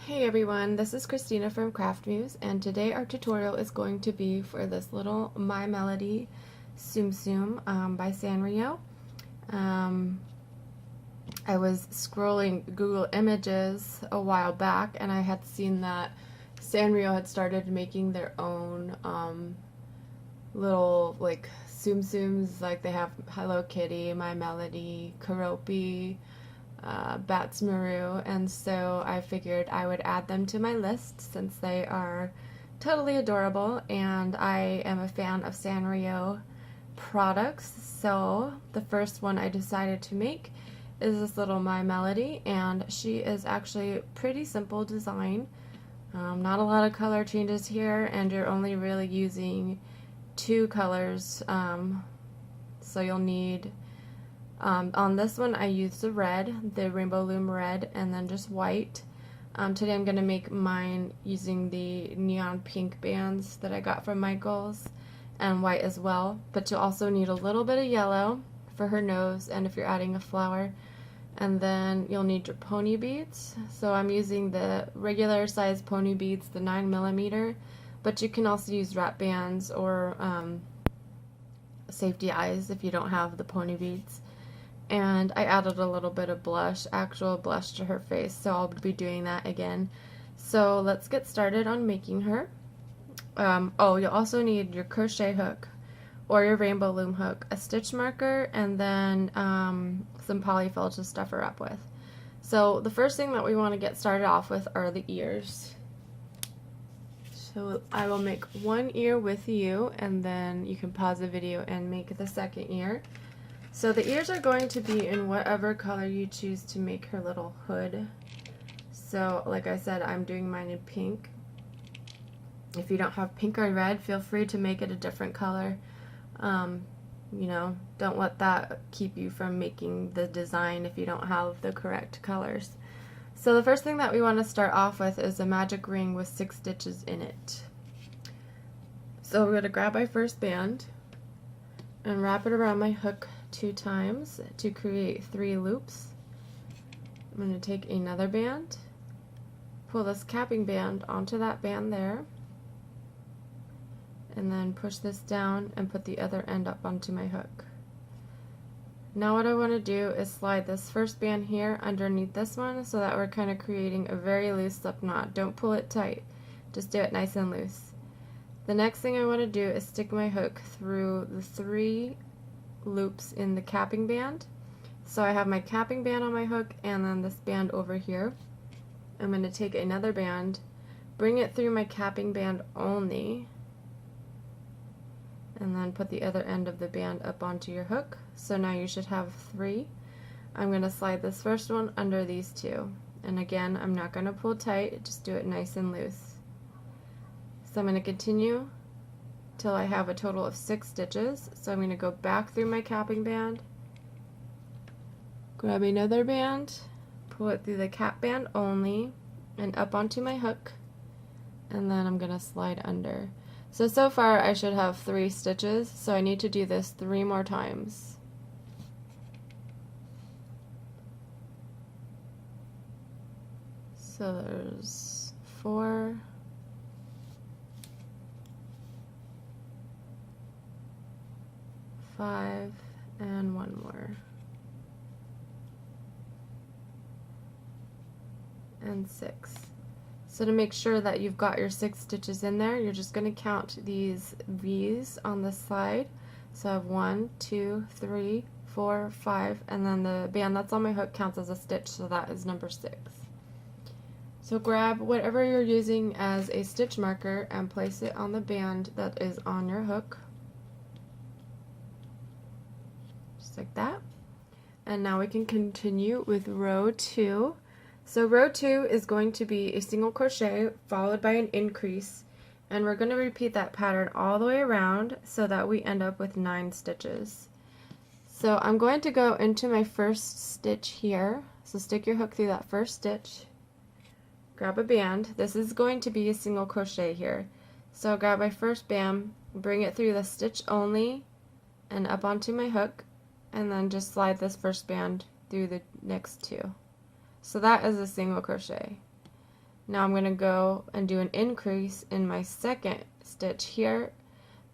Hey everyone, this is Christina from Craft Muse, and today our tutorial is going to be for this little My Melody Tsum Tsum by Sanrio. I was scrolling Google Images a while back and I had seen that Sanrio had started making their own little like Tsum Tsums, like they have Hello Kitty, My Melody, Karopi, Batsmaru, and so I figured I would add them to my list since they are totally adorable and I am a fan of Sanrio products. So the first one I decided to make is this little My Melody, and she is actually pretty simple design. Not a lot of color changes here, and you're only really using two colors, so you'll need on this one I used the red, the Rainbow Loom red, and then just white. Today I'm going to make mine using the neon pink bands that I got from Michaels, and white as well, but you'll also need a little bit of yellow for her nose and if you're adding a flower, and then you'll need your pony beads. So I'm using the regular size pony beads, the 9mm, but you can also use wrap bands or safety eyes if you don't have the pony beads. And I added a little bit of blush, actual blush to her face, so I'll be doing that again. So let's get started on making her. Oh, you'll also need your crochet hook or your rainbow loom hook, a stitch marker, and then some polyfil to stuff her up with. So the first thing that we want to get started off with are the ears. So I will make one ear with you, and then you can pause the video and make the second ear. So the ears are going to be in whatever color you choose to make her little hood. So like I said, I'm doing mine in pink. If you don't have pink or red, feel free to make it a different color. You know, don't let that keep you from making the design if you don't have the correct colors. So the first thing that we want to start off with is a magic ring with 6 stitches in it. So we're going to grab my first band and wrap it around my hook 2 times to create 3 loops. I'm going to take another band, pull this capping band onto that band there, and then push this down and put the other end up onto my hook. Now what I want to do is slide this first band here underneath this one so that we're kind of creating a very loose slip knot. Don't pull it tight, just do it nice and loose. The next thing I want to do is stick my hook through the 3 loops in the capping band. So I have my capping band on my hook and then this band over here. I'm going to take another band, bring it through my capping band only, and then put the other end of the band up onto your hook. So now you should have 3. I'm going to slide this first one under these 2, and again I'm not going to pull tight, just do it nice and loose. So I'm going to continue till I have a total of 6 stitches. So I'm going to go back through my capping band, grab another band, pull it through the cap band only and up onto my hook, and then I'm going to slide under. So far I should have 3 stitches, so I need to do this 3 more times. So there's 4, 5, and 1 more, and 6. So to make sure that you've got your 6 stitches in there, you're just going to count these V's on the side. So I have 1, 2, 3, 4, 5, and then the band that's on my hook counts as a stitch, so that is number 6. So grab whatever you're using as a stitch marker and place it on the band that is on your hook. Just like that. And now we can continue with row 2. So row 2 is going to be a single crochet followed by an increase, and we're going to repeat that pattern all the way around so that we end up with 9 stitches. So I'm going to go into my first stitch here, so stick your hook through that first stitch, grab a band. This is going to be a single crochet here, so I'll grab my first band, bring it through the stitch only and up onto my hook, and then just slide this first band through the next 2. So that is a single crochet. Now I'm going to go and do an increase in my second stitch here.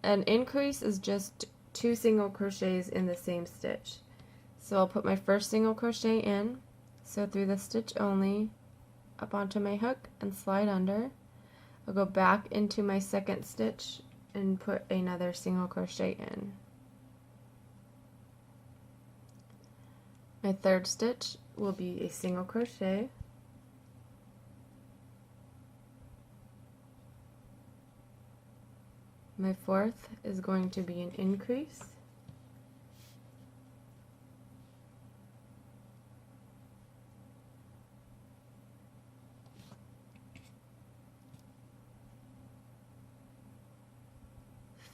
An increase is just 2 single crochets in the same stitch. So I'll put my first single crochet in, so through the stitch only, up onto my hook and slide under. I'll go back into my second stitch and put another single crochet in. My third stitch will be a single crochet. My fourth is going to be an increase.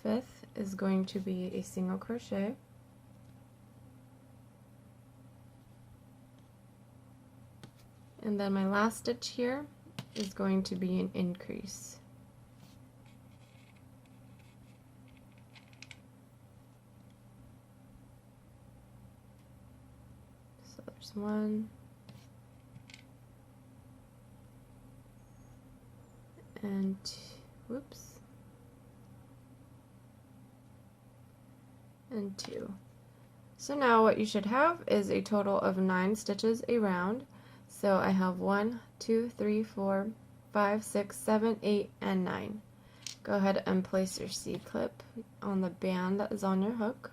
Fifth is going to be a single crochet. And then my last stitch here is going to be an increase. So there's one, and whoops, and 2. So now what you should have is a total of 9 stitches around. So I have 1, 2, 3, 4, 5, 6, 7, 8, and 9. Go ahead and place your C-clip on the band that is on your hook.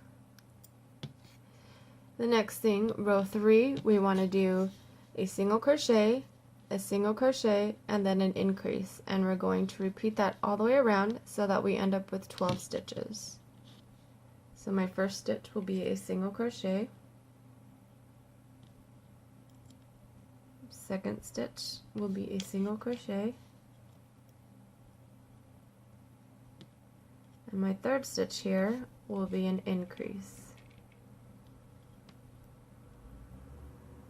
The next thing, row 3, we want to do a single crochet, and then an increase. And we're going to repeat that all the way around so that we end up with 12 stitches. So my first stitch will be a single crochet. Second stitch will be a single crochet. And my third stitch here will be an increase.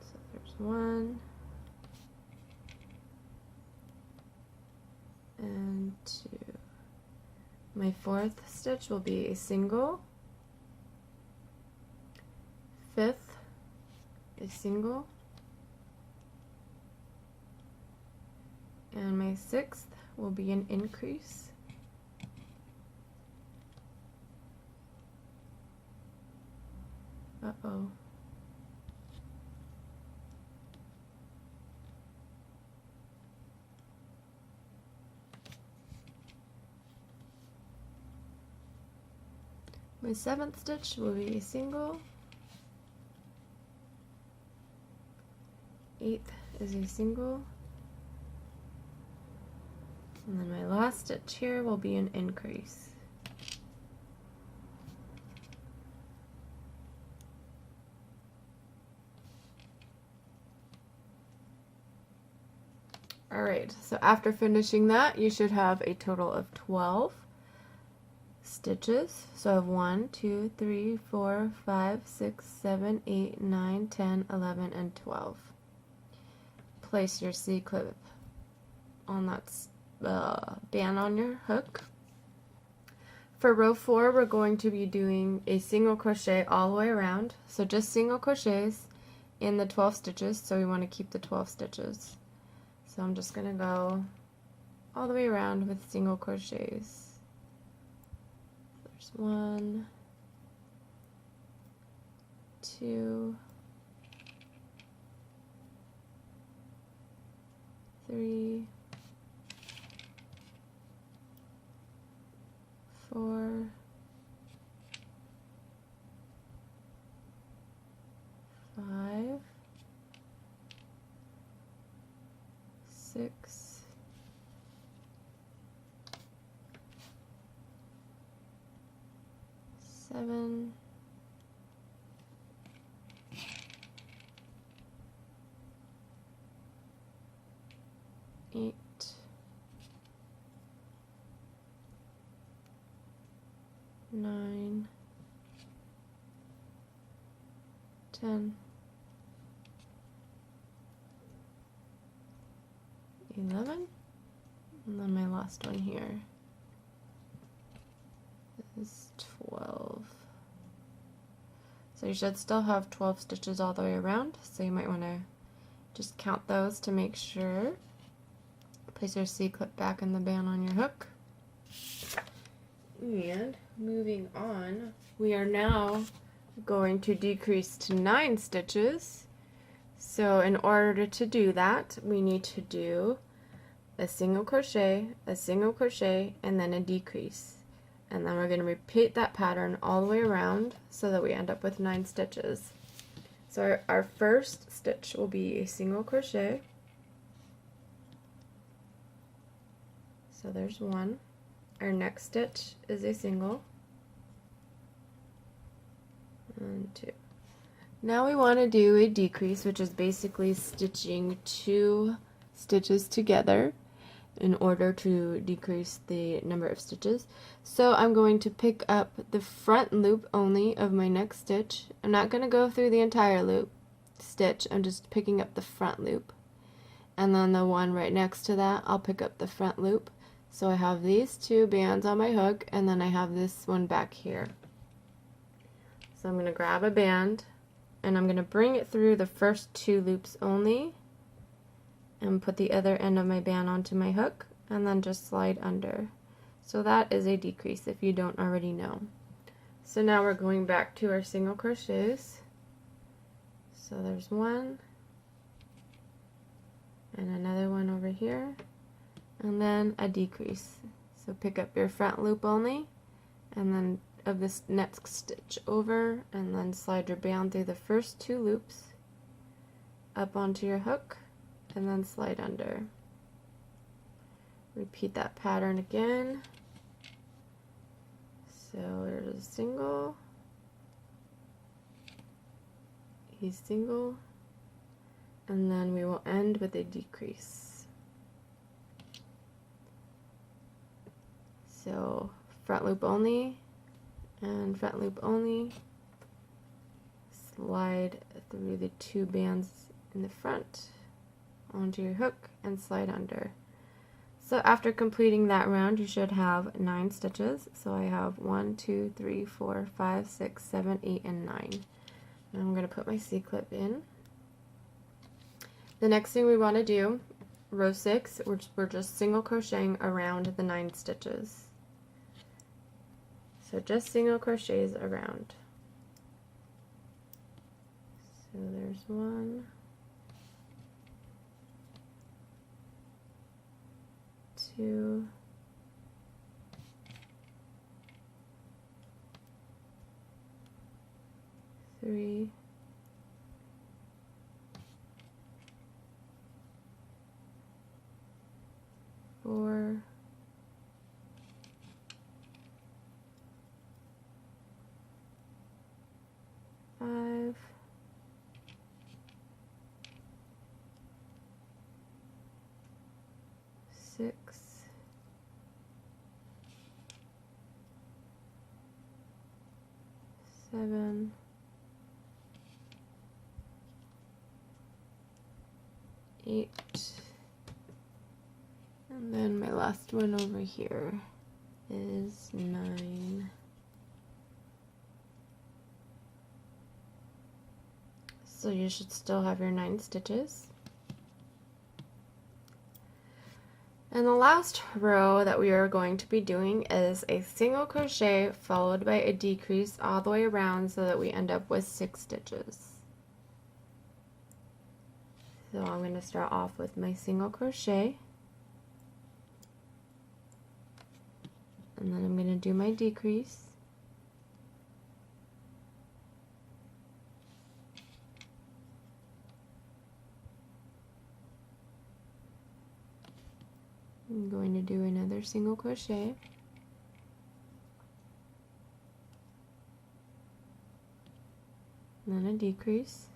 So there's 1 and 2. My fourth stitch will be a single. Fifth, a single. And my sixth will be an increase. Uh-oh. My seventh stitch will be a single. Eighth is a single. And then my last stitch here will be an increase. Alright, so after finishing that, you should have a total of 12 stitches. So I have 1, 2, 3, 4, 5, 6, 7, 8, 9, 10, 11, and 12. Place your C-clip on that band on your hook. For row 4, we're going to be doing a single crochet all the way around. So just single crochets in the 12 stitches, so we want to keep the 12 stitches. So I'm just going to go all the way around with single crochets. There's 1, 2, 3, 4, 5, 6, 7, 8, 9, 10, 11, and then my last one here is 12. So you should still have 12 stitches all the way around, so you might want to just count those to make sure. Place your C-clip back in the band on your hook. And moving on, we are now going to decrease to 9 stitches. So in order to do that, we need to do a single crochet, and then a decrease. And then we're going to repeat that pattern all the way around so that we end up with 9 stitches. So our first stitch will be a single crochet. So there's one. Our next stitch is a single. And 2. Now we want to do a decrease, which is basically stitching 2 stitches together in order to decrease the number of stitches. So I'm going to pick up the front loop only of my next stitch. I'm not going to go through the entire loop stitch, I'm just picking up the front loop. And then the one right next to that, I'll pick up the front loop. So I have these 2 bands on my hook, and then I have this one back here. So I'm going to grab a band, and I'm going to bring it through the first 2 loops only, and put the other end of my band onto my hook, and then just slide under. So that is a decrease if you don't already know. So now we're going back to our single crochets. So there's one, and another one over here, and then a decrease. So pick up your front loop only, and then of this next stitch over, and then slide your band through the first 2 loops up onto your hook, and then slide under. Repeat that pattern again. So there's a single, a single, and then we will end with a decrease. So front loop only, and front loop only, slide through the 2 bands in the front onto your hook and slide under. So after completing that round, you should have 9 stitches. So I have 1, 2, 3, 4, 5, 6, 7, 8, and 9. And I'm going to put my C-clip in. The next thing we want to do, row 6, we're just single crocheting around the 9 stitches. So just single crochets around. So there's 1, 2, 3, 4, 5, 6, 7, 8, and then my last one over here is 9. So you should still have your 9 stitches. And the last row that we are going to be doing is a single crochet followed by a decrease all the way around so that we end up with 6 stitches. So I'm going to start off with my single crochet, and then I'm going to do my decrease. I'm going to do another single crochet, and then a decrease,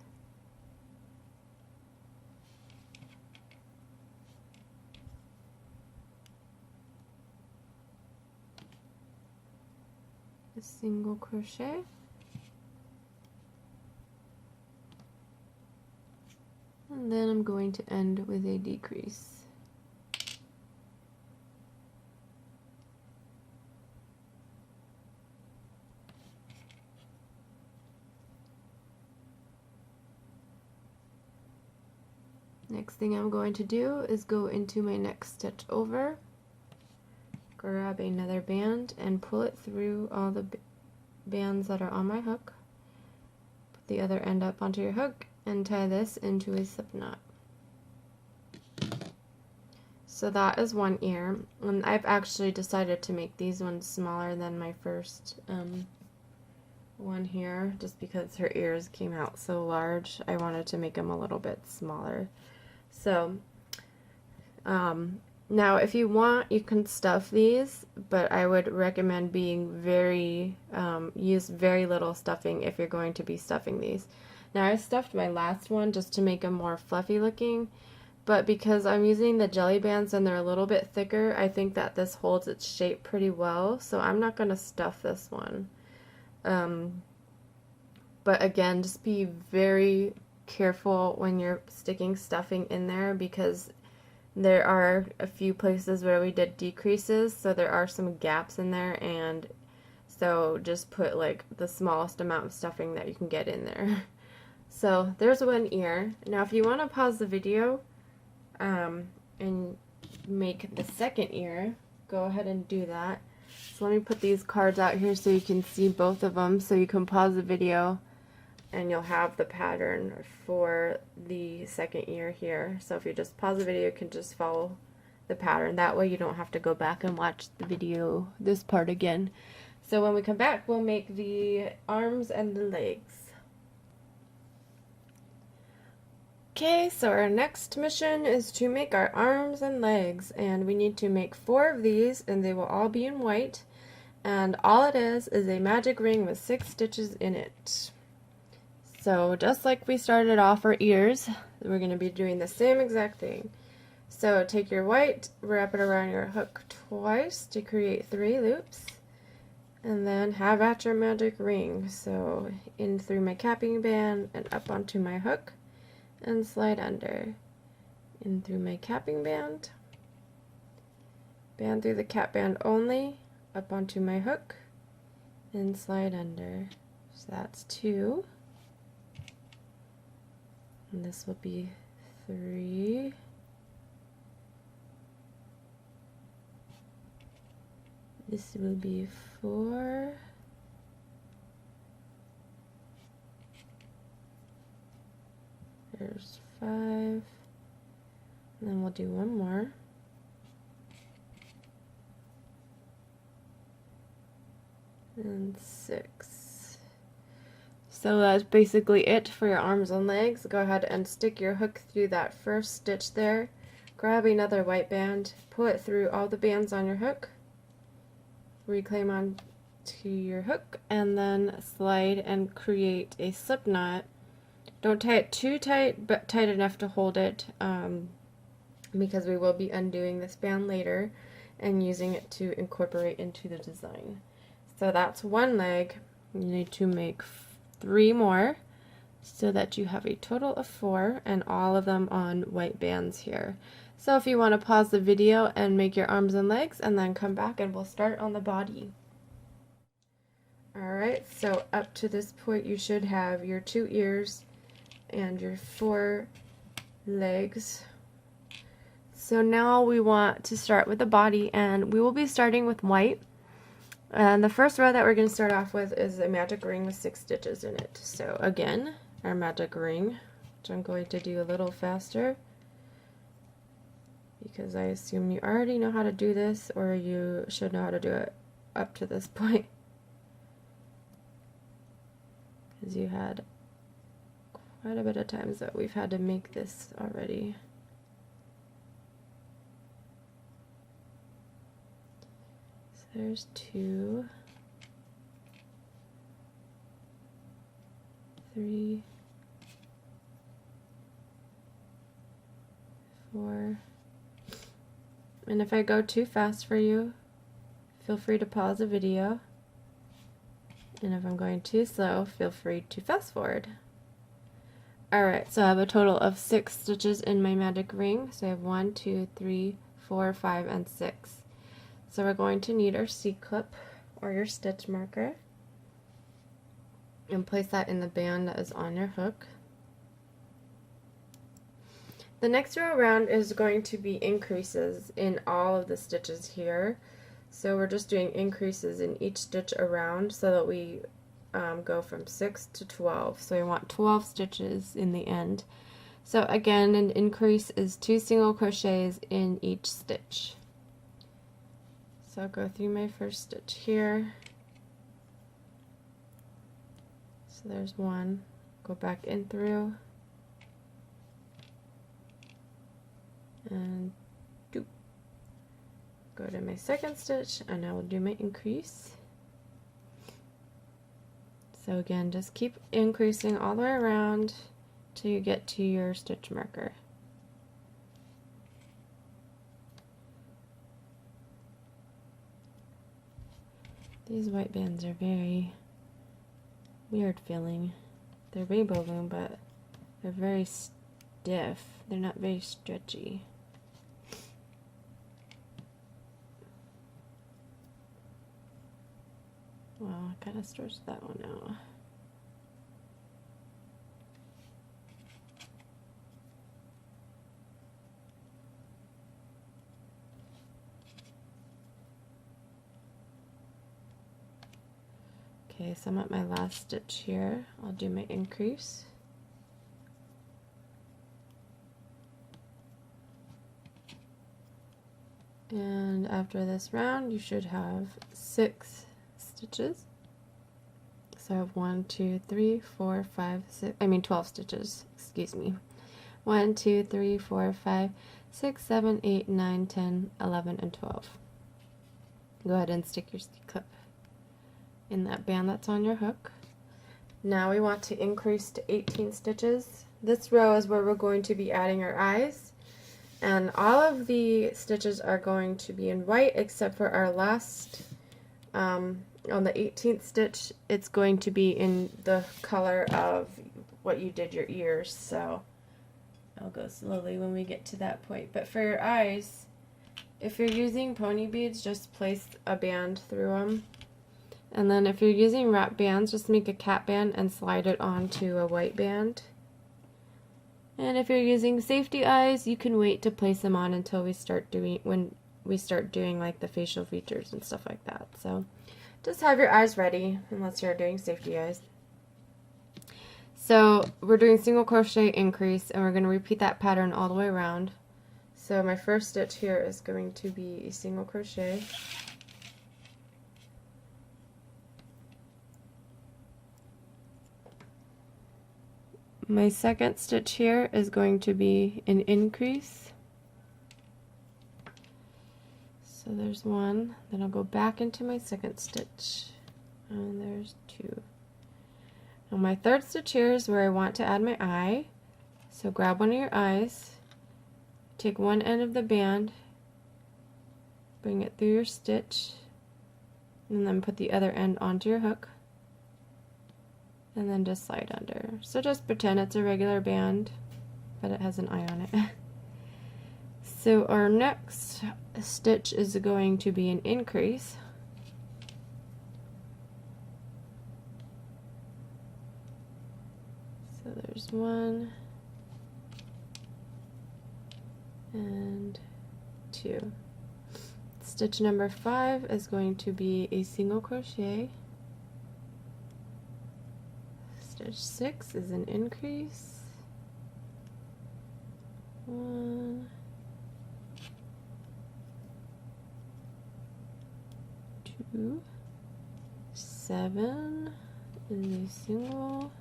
a single crochet, and then I'm going to end with a decrease. Next thing I'm going to do is go into my next stitch over, grab another band and pull it through all the bands that are on my hook, put the other end up onto your hook, and tie this into a slip knot. So that is one ear, and I've actually decided to make these ones smaller than my first one here, just because her ears came out so large. I wanted to make them a little bit smaller. So now if you want, you can stuff these, but I would recommend being use very little stuffing if you're going to be stuffing these. Now I stuffed my last one just to make them more fluffy looking, but because I'm using the jelly bands and they're a little bit thicker, I think that this holds its shape pretty well, so I'm not going to stuff this one. But again, just be very careful when you're sticking stuffing in there, because there are a few places where we did decreases, so there are some gaps in there, and so just put like the smallest amount of stuffing that you can get in there. So there's one ear. Now if you want to pause the video and make the second ear, go ahead and do that. So let me put these cards out here so you can see both of them, so you can pause the video and you'll have the pattern for the second ear here. So if you just pause the video, you can just follow the pattern. That way you don't have to go back and watch the video, this part again. So when we come back, we'll make the arms and the legs. Okay, so our next mission is to make our arms and legs, and we need to make 4 of these, and they will all be in white, and all it is a magic ring with 6 stitches in it. So just like we started off our ears, we're going to be doing the same exact thing. So take your white, wrap it around your hook twice to create 3 loops, and then have at your magic ring. So in through my capping band and up onto my hook, and slide under. In through my capping band, band through the cap band only, up onto my hook, and slide under. So that's 2. And this will be 3. This will be 4. There's 5. And then we'll do one more. And 6. So that's basically it for your arms and legs. Go ahead and stick your hook through that first stitch there. Grab another white band, pull it through all the bands on your hook, reclaim onto your hook, and then slide and create a slip knot. Don't tie it too tight, but tight enough to hold it, because we will be undoing this band later and using it to incorporate into the design. So that's one leg. You need to make 3 more so that you have a total of 4, and all of them on white bands here. So if you want to pause the video and make your arms and legs, and then come back and we'll start on the body. Alright, so up to this point you should have your 2 ears and your 4 legs. So now we want to start with the body, and we will be starting with white. And the first row that we're going to start off with is a magic ring with 6 stitches in it. So again, our magic ring, which I'm going to do a little faster because I assume you already know how to do this, or you should know how to do it up to this point, because you had quite a bit of times that we've had to make this already. So there's 2, 3, 4, and if I go too fast for you, feel free to pause the video, and if I'm going too slow, feel free to fast forward. Alright, so I have a total of 6 stitches in my magic ring. So I have 1, 2, 3, 4, 5, and 6. So we're going to need our C-clip or your stitch marker, and place that in the band that is on your hook. The next row around is going to be increases in all of the stitches here. So we're just doing increases in each stitch around so that we go from 6 to 12. So we want 12 stitches in the end. So again, an increase is 2 single crochets in each stitch. So I'll go through my first stitch here. So there's one. Go back in through. And do. Go to my second stitch and I will do my increase. So again, just keep increasing all the way around till you get to your stitch marker. These white bands are very weird feeling. They're rainbow loom, but they're very stiff. They're not very stretchy. Well, I kind of stretched that one out. Okay, so I'm at my last stitch here. I'll do my increase. And after this round, you should have 6 stitches. So I have 1, 2, 3, 4, 5, 6, 12 stitches, excuse me. 1, 2, 3, 4, 5, 6, 7, 8, 9, 10, 11, and 12. Go ahead and stick your clip in that band that's on your hook. Now we want to increase to 18 stitches. This row is where we're going to be adding our eyes, and all of the stitches are going to be in white except for our last, on the 18th stitch, it's going to be in the color of what you did your ears, so I'll go slowly when we get to that point. But for your eyes, if you're using pony beads, just place a band through them. And then if you're using wrap bands, just make a cap band and slide it onto a white band. And if you're using safety eyes, you can wait to place them on until we start doing, when we start doing like the facial features and stuff like that. So just have your eyes ready unless you're doing safety eyes. So we're doing single crochet increase, and we're going to repeat that pattern all the way around. So my first stitch here is going to be a single crochet. My second stitch here is going to be an increase. So there's one, then I'll go back into my second stitch, and there's 2. Now my third stitch here is where I want to add my eye. So grab one of your eyes, take one end of the band, bring it through your stitch, and then put the other end onto your hook. And then just slide under. So just pretend it's a regular band, but it has an eye on it. So our next stitch is going to be an increase. So there's 1 and 2. Stitch number 5 is going to be a single crochet. Stitch 6 is an increase. 1, 2, 7 is a single.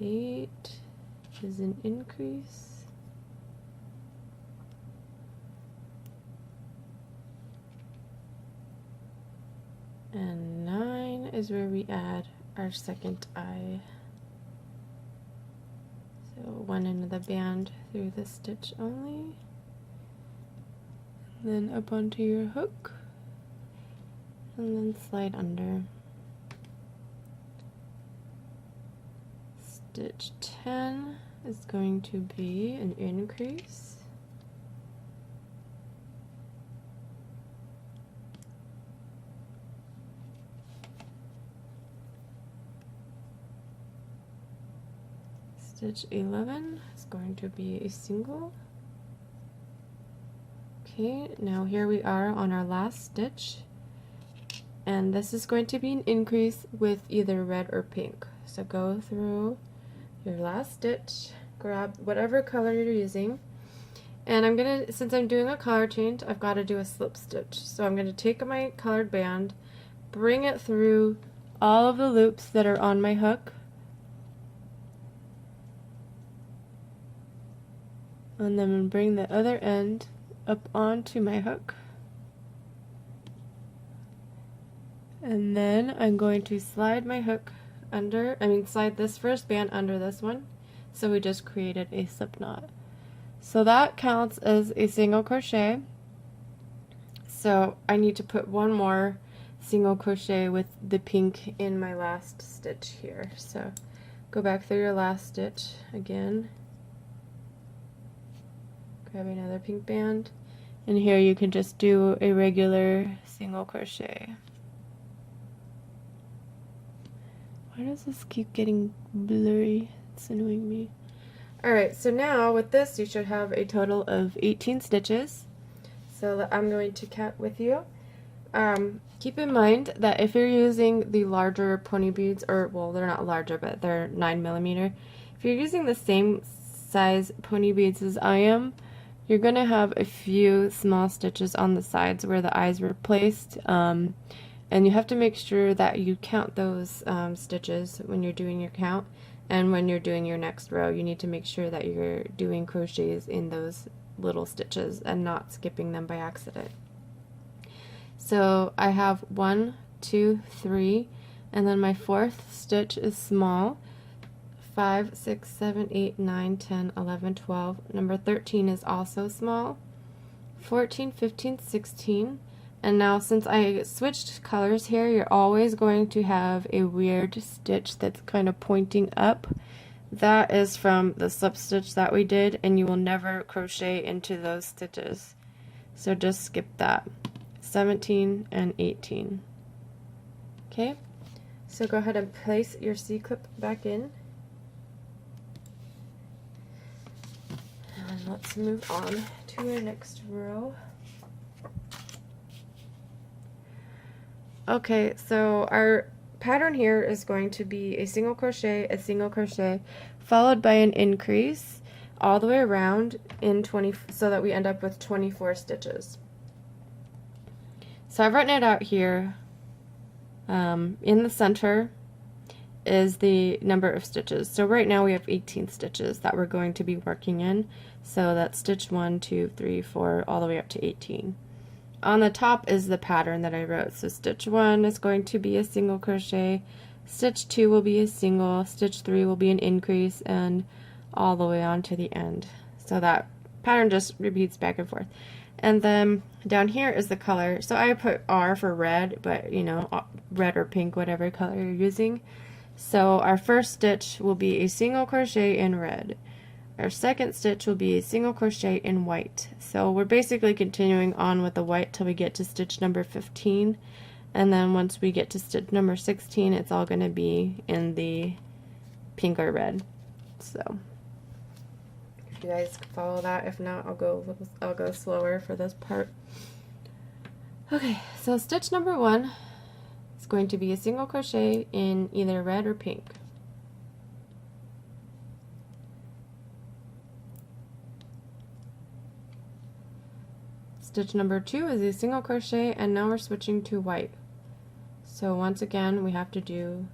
8 is an increase. And 9 is where we add our second eye. So 1 end of the band through the stitch only, then up onto your hook, and then slide under. Stitch 10 is going to be an increase. Stitch 11 is going to be a single. Okay, now here we are on our last stitch, and this is going to be an increase with either red or pink. So go through your last stitch, grab whatever color you're using, and I'm gonna, since I'm doing a color change, I've got to do a slip stitch. So I'm going to take my colored band, bring it through all of the loops that are on my hook, and then bring the other end up onto my hook. And then I'm going to slide my hook under, slide this first band under this one. So we just created a slip knot. So that counts as a single crochet. So I need to put one more single crochet with the pink in my last stitch here. So go back through your last stitch again. Grab another pink band. And here you can just do a regular single crochet. Why does this keep getting blurry? It's annoying me. Alright, so now with this you should have a total of 18 stitches. So I'm going to count with you. Keep in mind that if you're using the larger pony beads, or well, they're not larger, but they're 9mm. If you're using the same size pony beads as I am, you're going to have a few small stitches on the sides where the eyes were placed. And you have to make sure that you count those stitches when you're doing your count. And when you're doing your next row, you need to make sure that you're doing crochets in those little stitches and not skipping them by accident. So I have 1, 2, 3, and then my fourth stitch is small. 5, 6, 7, 8, 9, 10, 11, 12. Number 13 is also small. 14, 15, 16. And now since I switched colors here, you're always going to have a weird stitch that's kind of pointing up. That is from the slip stitch that we did, and you will never crochet into those stitches. So just skip that. 17 and 18. Okay, so go ahead and place your C-clip back in. And let's move on to our next row. Okay, so our pattern here is going to be a single crochet, followed by an increase all the way around in 20, so that we end up with 24 stitches. So I've written it out here. In the center is the number of stitches. So right now we have 18 stitches that we're going to be working in. So that's stitch 1, 2, 3, 4, all the way up to 18. On the top is the pattern that I wrote. So stitch 1 is going to be a single crochet, stitch 2 will be a single, stitch 3 will be an increase, and all the way on to the end. So that pattern just repeats back and forth. And then down here is the color. So I put R for red, but you know, red or pink, whatever color you're using. So our first stitch will be a single crochet in red. Our second stitch will be a single crochet in white. So we're basically continuing on with the white till we get to stitch number 15, and then once we get to stitch number 16, it's all going to be in the pink or red. So if you guys can follow that, if not, I'll go slower for this part. Okay, so stitch number 1 is going to be a single crochet in either red or pink. Stitch number 2 is a single crochet, and now we're switching to white. So once again we have to do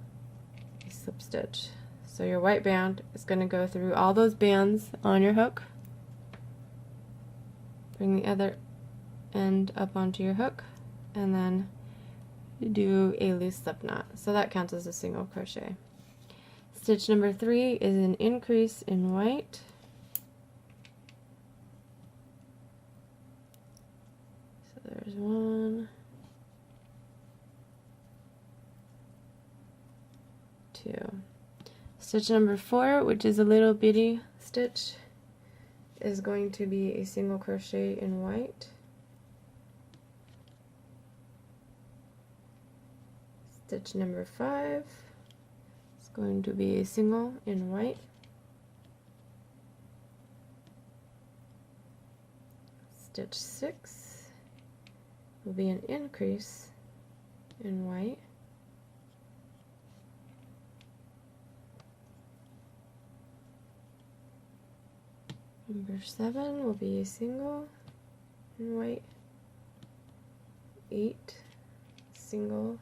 a slip stitch. So your white band is going to go through all those bands on your hook. Bring the other end up onto your hook, and then do a loose slip knot. So that counts as a single crochet. Stitch number 3 is an increase in white. There's 1, 2. Stitch number 4, which is a little bitty stitch, is going to be a single crochet in white. Stitch number 5 is going to be a single in white. stitch 6 will be an increase in white. Number 7 will be a single in white. 8, single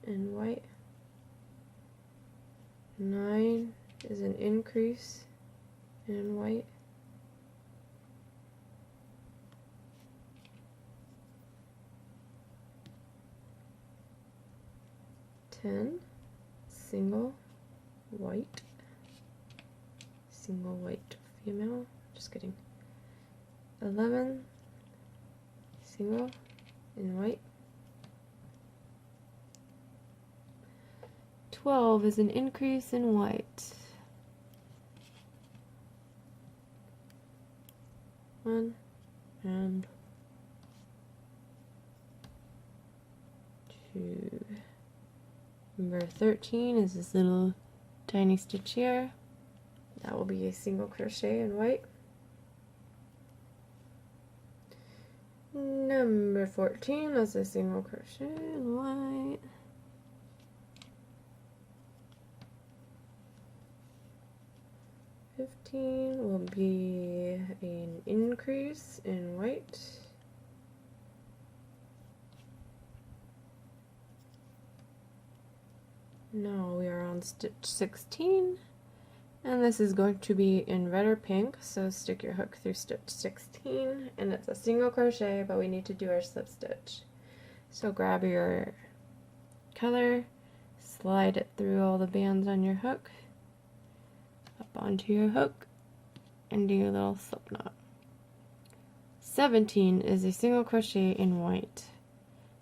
in white. 9 is an increase in white. 10, single white. Single white female. Just kidding. 11, single in white. 12 is an increase in white. 1 and 2. Number 13 is this little tiny stitch here. That will be a single crochet in white. Number 14 is a single crochet in white. 15 will be an increase in white. Now we are on stitch 16, and this is going to be in red or pink, so stick your hook through stitch 16, and it's a single crochet, but we need to do our slip stitch. So grab your color, slide it through all the bands on your hook, up onto your hook, and do your little slip knot. 17 is a single crochet in white.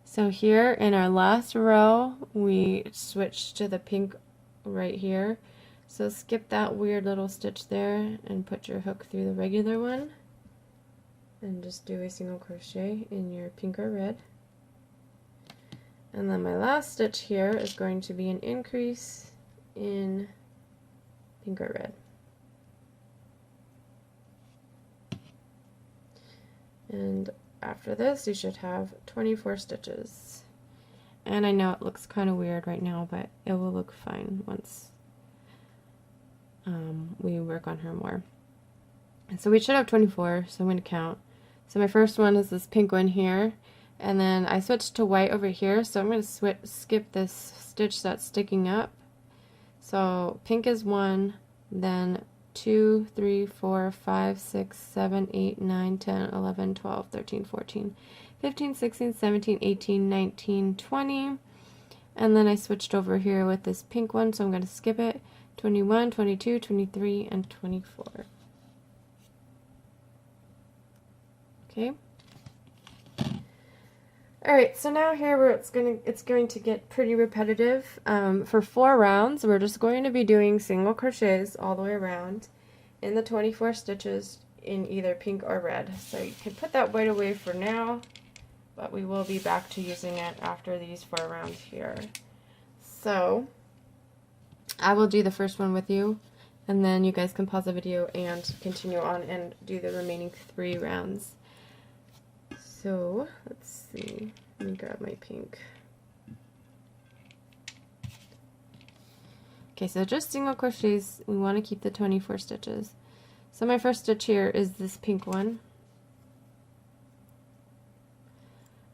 So here in our last row, we switched to the pink right here. So skip that weird little stitch there and put your hook through the regular one. And just do a single crochet in your pink or red. And then my last stitch here is going to be an increase in pink or red. And after this, you should have 24 stitches. And I know it looks kind of weird right now, but it will look fine once we work on her more. And so we should have 24, so I'm going to count. So my first one is this pink one here, and then I switched to white over here, so I'm going to skip this stitch that's sticking up. So pink is 1, then 2, 3, 4, 5, 6, 7, 8, 9, 10, 11, 12, 13, 14, 15, 16, 17, 18, 19, 20. And then I switched over here with this pink one, so I'm going to skip it. 21, 22, 23, and 24. Okay. Alright, so now here where it's going to get pretty repetitive. For 4 rounds, we're just going to be doing single crochets all the way around in the 24 stitches in either pink or red. So you can put that white away for now, but we will be back to using it after these 4 rounds here. So I will do the first one with you, and then you guys can pause the video and continue on and do the remaining 3 rounds. So let's see, let me grab my pink. Okay, so just single crochets, we want to keep the 24 stitches. So my first stitch here is this pink one.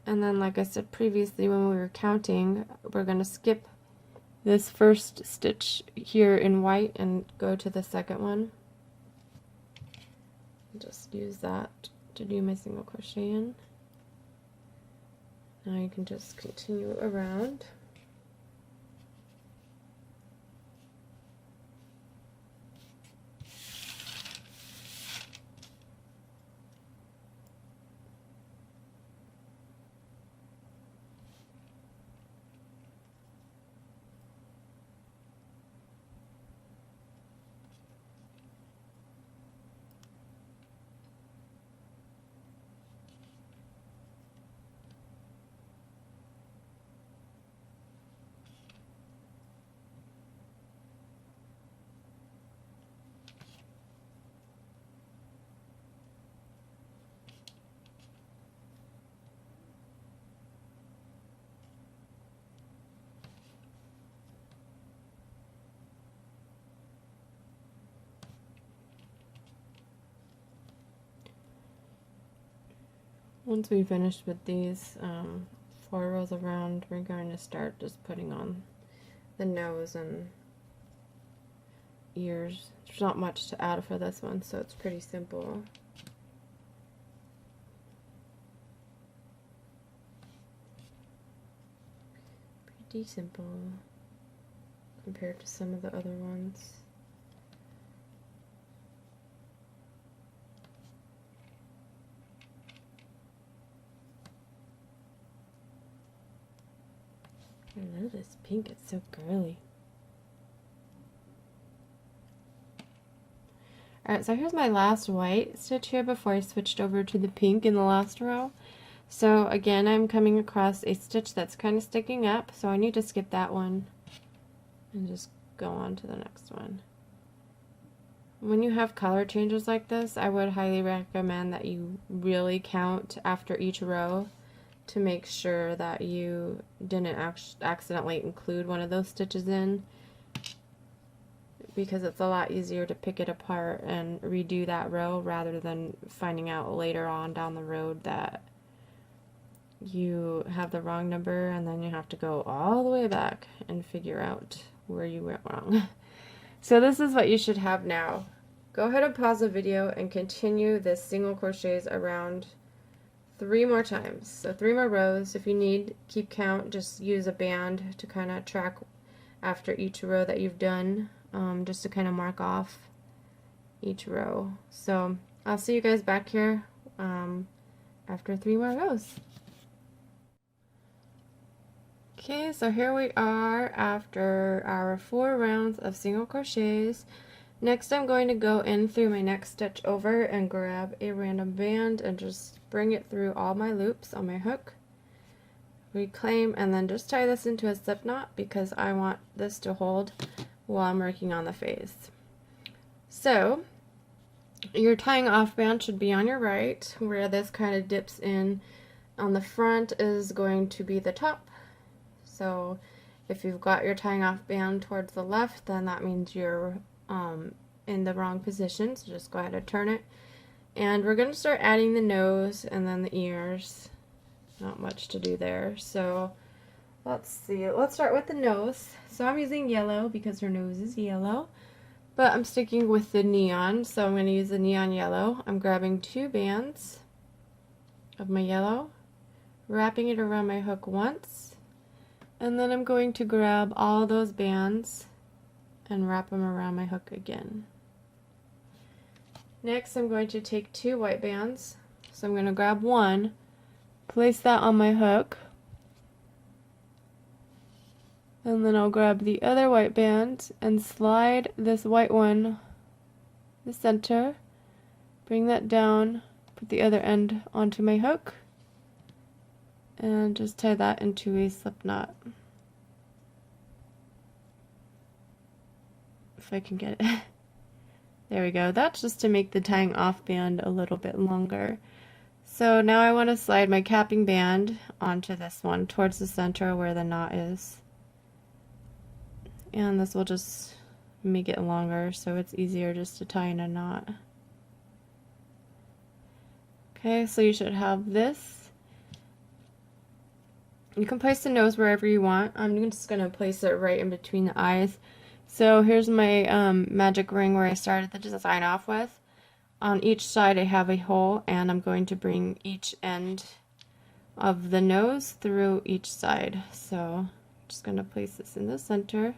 And then, like I said previously when we were counting, we're going to skip this first stitch here in white and go to the second one. Just use that to do my single crochet in. Now you can just continue around. once we finish with these 4 rows around, we're going to start just putting on the nose and ears. There's not much to add for this one, so it's pretty simple. Pretty simple compared to some of the other ones. I love this pink, it's so girly. Alright, so here's my last white stitch here before I switched over to the pink in the last row. So again, I'm coming across a stitch that's kind of sticking up, so I need to skip that one and just go on to the next one. When you have color changes like this, I would highly recommend that you really count after each row to make sure that you didn't accidentally include one of those stitches in, because it's a lot easier to pick it apart and redo that row rather than finding out later on down the road that you have the wrong number and then you have to go all the way back and figure out where you went wrong. So this is what you should have now. Go ahead and pause the video and continue this single crochets around 3 more times. So 3 more rows. If you need, keep count, just use a band to kind of track after each row that you've done, just to kind of mark off each row. So I'll see you guys back here after 3 more rows. Okay, so here we are after our 4 rounds of single crochets. Next I'm going to go in through my next stitch over and grab a random band and just bring it through all my loops on my hook, reclaim, and then just tie this into a slip knot because I want this to hold while I'm working on the face. So your tying off band should be on your right, where this kind of dips in. On the front is going to be the top. So if you've got your tying off band towards the left, then that means you're in the wrong position, so just go ahead and turn it. And we're going to start adding the nose and then the ears. Not much to do there. So let's see, let's start with the nose. So I'm using yellow because her nose is yellow, but I'm sticking with the neon, so I'm going to use the neon yellow. I'm grabbing 2 bands of my yellow, wrapping it around my hook once, and then I'm going to grab all those bands and wrap them around my hook again. Next I'm going to take 2 white bands, so I'm going to grab one, place that on my hook, and then I'll grab the other white band and slide this white one the center, bring that down, put the other end onto my hook, and just tie that into a slip knot. If I can get it. There we go. That's just to make the tying off band a little bit longer. So now I want to slide my capping band onto this one towards the center where the knot is. And this will just make it longer so it's easier just to tie in a knot. Okay, so you should have this. You can place the nose wherever you want. I'm just going to place it right in between the eyes. So here's my magic ring where I started the design off with. On each side I have a hole, and I'm going to bring each end of the nose through each side. So I'm just going to place this in the center,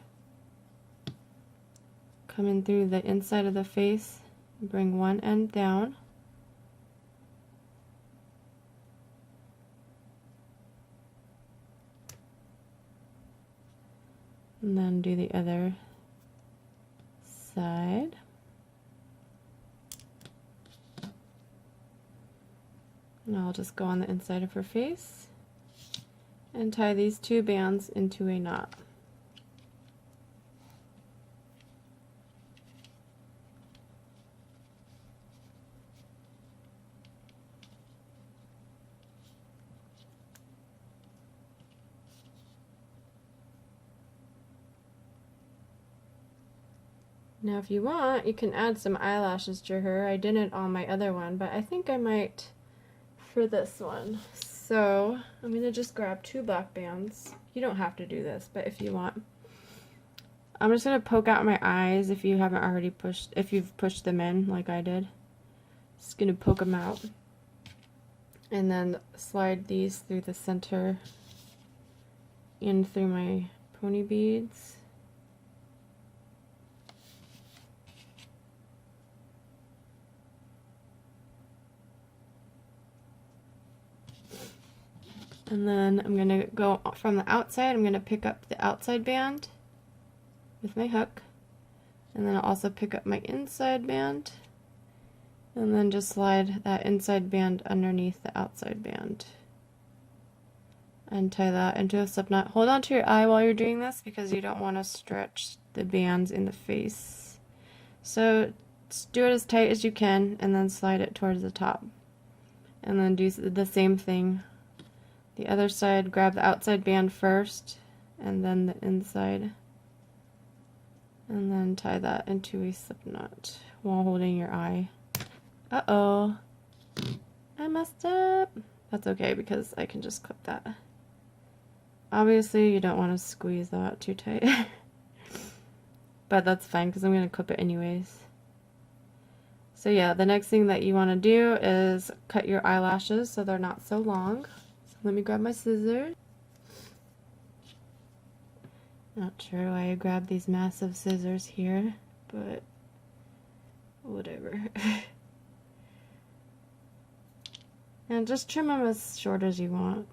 come in through the inside of the face, bring one end down, and then do the other side. And I'll just go on the inside of her face and tie these 2 bands into a knot. Now if you want, you can add some eyelashes to her. I didn't on my other one, but I think I might for this one. So I'm going to just grab 2 black bands. You don't have to do this, but if you want. I'm just going to poke out my eyes if you haven't already pushed, if you've pushed them in like I did. Just going to poke them out. And then slide these through the center in through my pony beads. And then I'm going to go from the outside. I'm going to pick up the outside band with my hook. And then I'll also pick up my inside band. And then just slide that inside band underneath the outside band. And tie that into a slip knot. Hold on to your eye while you're doing this because you don't want to stretch the bands in the face. So just do it as tight as you can and then slide it towards the top. And then do the same thing. The other side, grab the outside band first and then the inside. And then tie that into a slip knot while holding your eye. Uh-oh. I messed up. That's okay because I can just clip that. Obviously, you don't want to squeeze that too tight. But that's fine because I'm going to clip it anyways. So yeah, the next thing that you want to do is cut your eyelashes so they're not so long. So let me grab my scissors. Not sure why I grabbed these massive scissors here, but whatever. And just trim them as short as you want.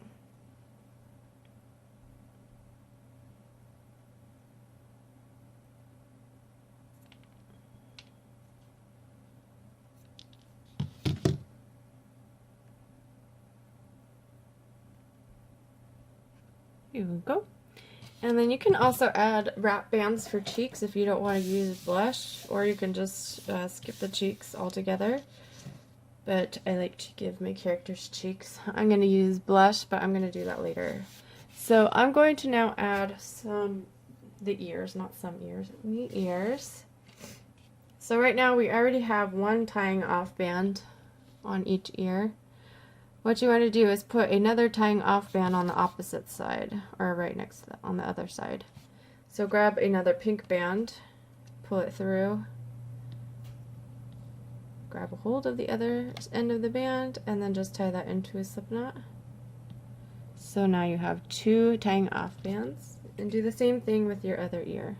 Here we go. And then you can also add wrap bands for cheeks if you don't want to use blush, or you can just skip the cheeks altogether. But I like to give my characters cheeks. I'm going to use blush, but I'm going to do that later. So I'm going to now add the ears, not some ears, the ears. So right now we already have one tying off band on each ear. What you want to do is put another tying off band on the opposite side, or right next to on the other side. So grab another pink band, pull it through, grab a hold of the other end of the band, and then just tie that into a slip knot. So now you have 2 tying off bands, and do the same thing with your other ear.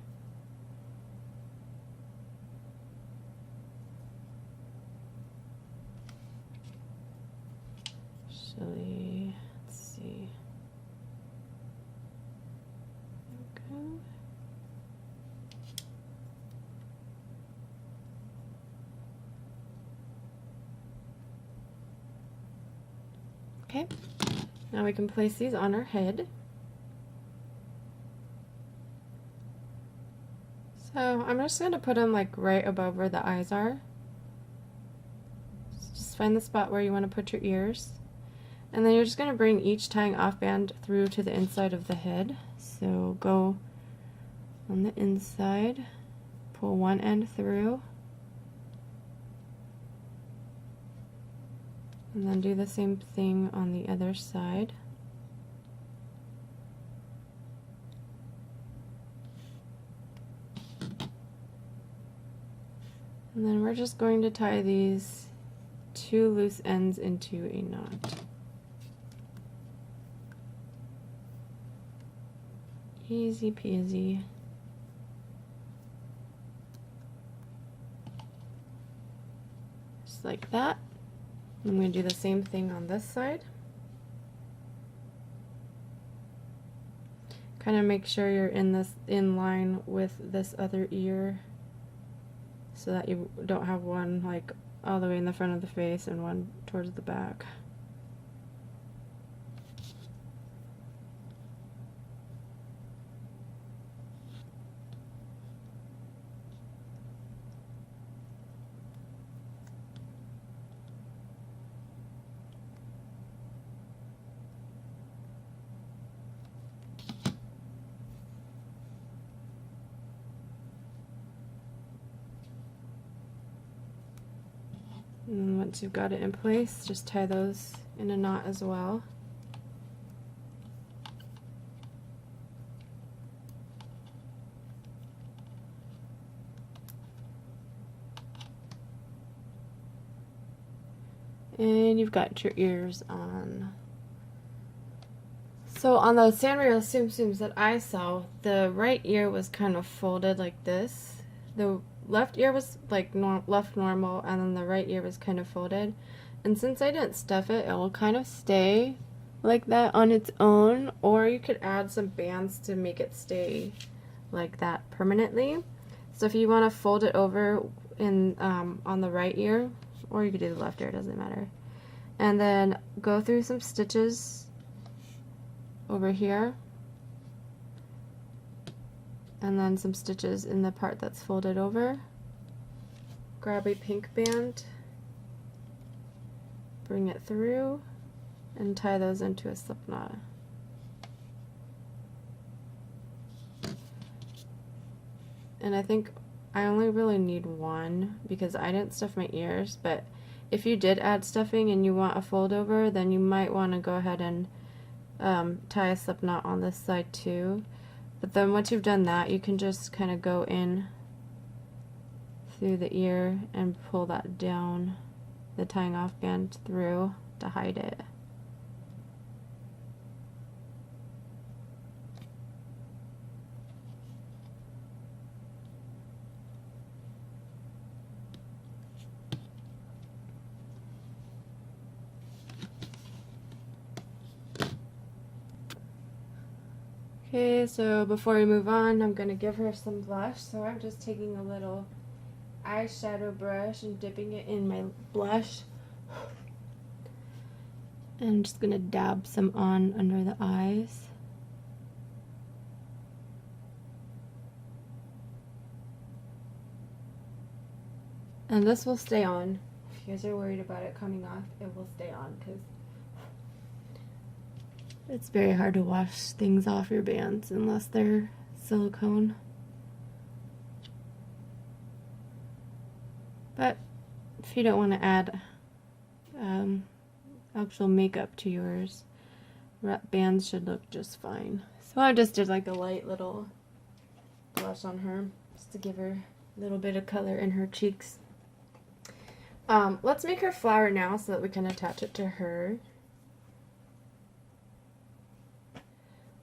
Actually, let's see. There we go. Okay, now we can place these on her head. So I'm just going to put them like right above where the eyes are. Just find the spot where you want to put your ears. And then you're just going to bring each tying off band through to the inside of the head. So go on the inside, pull one end through, and then do the same thing on the other side. And then we're just going to tie these 2 loose ends into a knot. Easy peasy. Just like that. I'm going to do the same thing on this side. Kind of make sure you're in line with this other ear so that you don't have one like all the way in the front of the face and one towards the back. And then once you've got it in place, just tie those in a knot as well. And you've got your ears on. So on the Sanrio Tsum Tsums that I saw, the right ear was kind of folded like this. The left ear was like left normal, and then the right ear was kind of folded. And since I didn't stuff it, it will kind of stay like that on its own, or you could add some bands to make it stay like that permanently. So if you want to fold it over in on the right ear, or you could do the left ear, doesn't matter. And then go through some stitches over here, and then some stitches in the part that's folded over. Grab a pink band, bring it through, and tie those into a slip knot. And I think I only really need one because I didn't stuff my ears, but if you did add stuffing and you want a fold over, then you might want to go ahead and tie a slip knot on this side too. But then once you've done that, you can just kind of go in through the ear and pull that down, the tying off band through to hide it. Okay, so before we move on, I'm going to give her some blush. So I'm just taking a little eyeshadow brush and dipping it in my blush. And I'm just going to dab some on under the eyes. And this will stay on. If you guys are worried about it coming off, it will stay on because it's very hard to wash things off your bands unless they're silicone. But if you don't want to add actual makeup to yours, bands should look just fine. So I just did like a light little blush on her just to give her a little bit of color in her cheeks. Let's make her flower now so that we can attach it to her.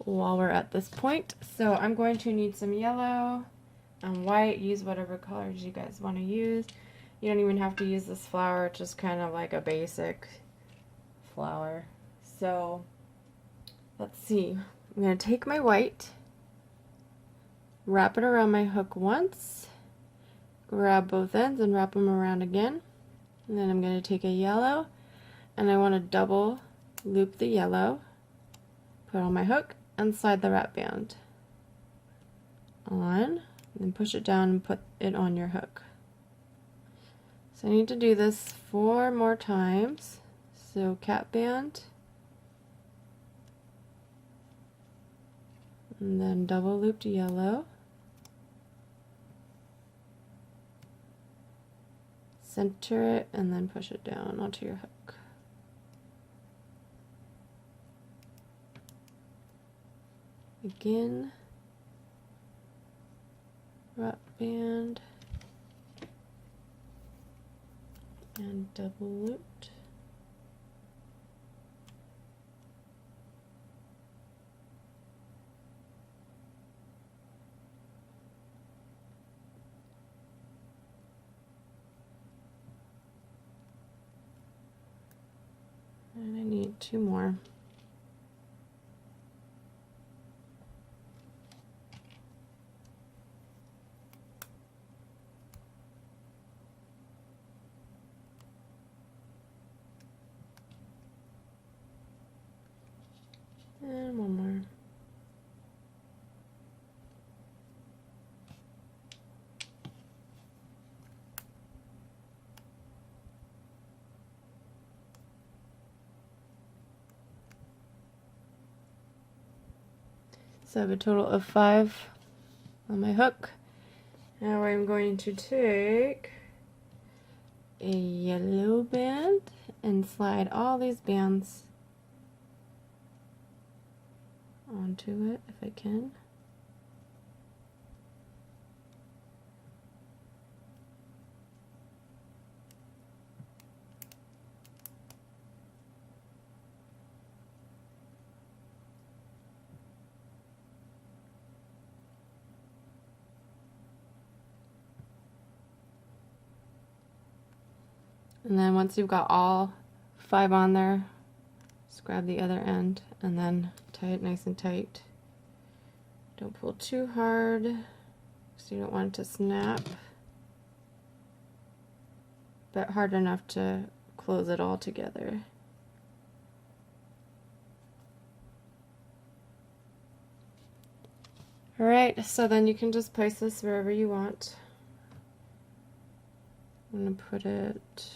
While we're at this point, so I'm going to need some yellow and white. Use whatever colors you guys want to use. You don't even have to use this flower, it's just kind of like a basic flower. So let's see, I'm going to take my white, wrap it around my hook once, grab both ends and wrap them around again, and then I'm going to take a yellow and I want to double loop the yellow, put on my hook, and slide the wrap band on, and then push it down and put it on your hook. So I need to do this 4 more times. So cap band, and then double looped yellow, center it, and then push it down onto your hook. Again, wrap band, and double looped. And I need 2 more. And 1 more. So I have a total of 5 on my hook. Now I'm going to take a yellow band and slide all these bands onto it if I can. And then once you've got all 5 on there, just grab the other end and then tie it nice and tight. Don't pull too hard because you don't want it to snap, but hard enough to close it all together. Alright, so then you can just place this wherever you want. I'm going to put it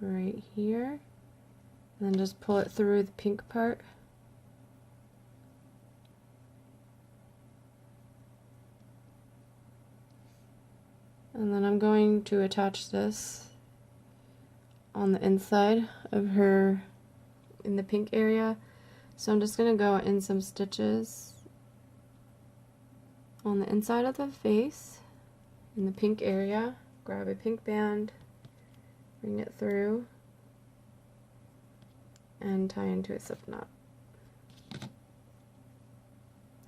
right here, and then just pull it through the pink part. And then I'm going to attach this on the inside of her in the pink area. So I'm just going to go in some stitches on the inside of the face in the pink area. Grab a pink band, bring it through, and tie into a slip knot.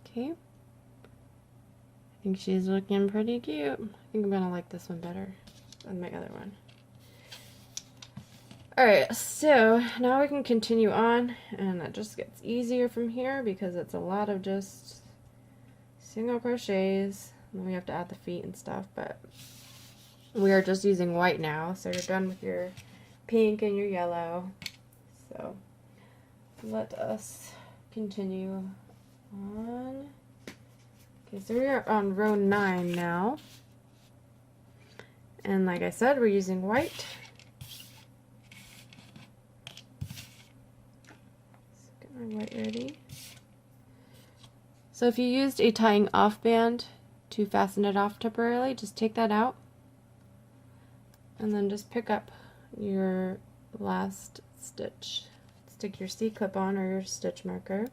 Okay. I think she's looking pretty cute. I think I'm gonna like this one better than my other one. Alright, so now we can continue on, and it just gets easier from here because it's a lot of just single crochets, and then we have to add the feet and stuff, but we are just using white now, so you're done with your pink and your yellow. So let us continue on. Okay, so we are on row 9 now, and like I said, we're using white. So get my white ready. So if you used a tying off band to fasten it off temporarily, just take that out and then just pick up your last stitch. Stick your C-clip on or your stitch marker.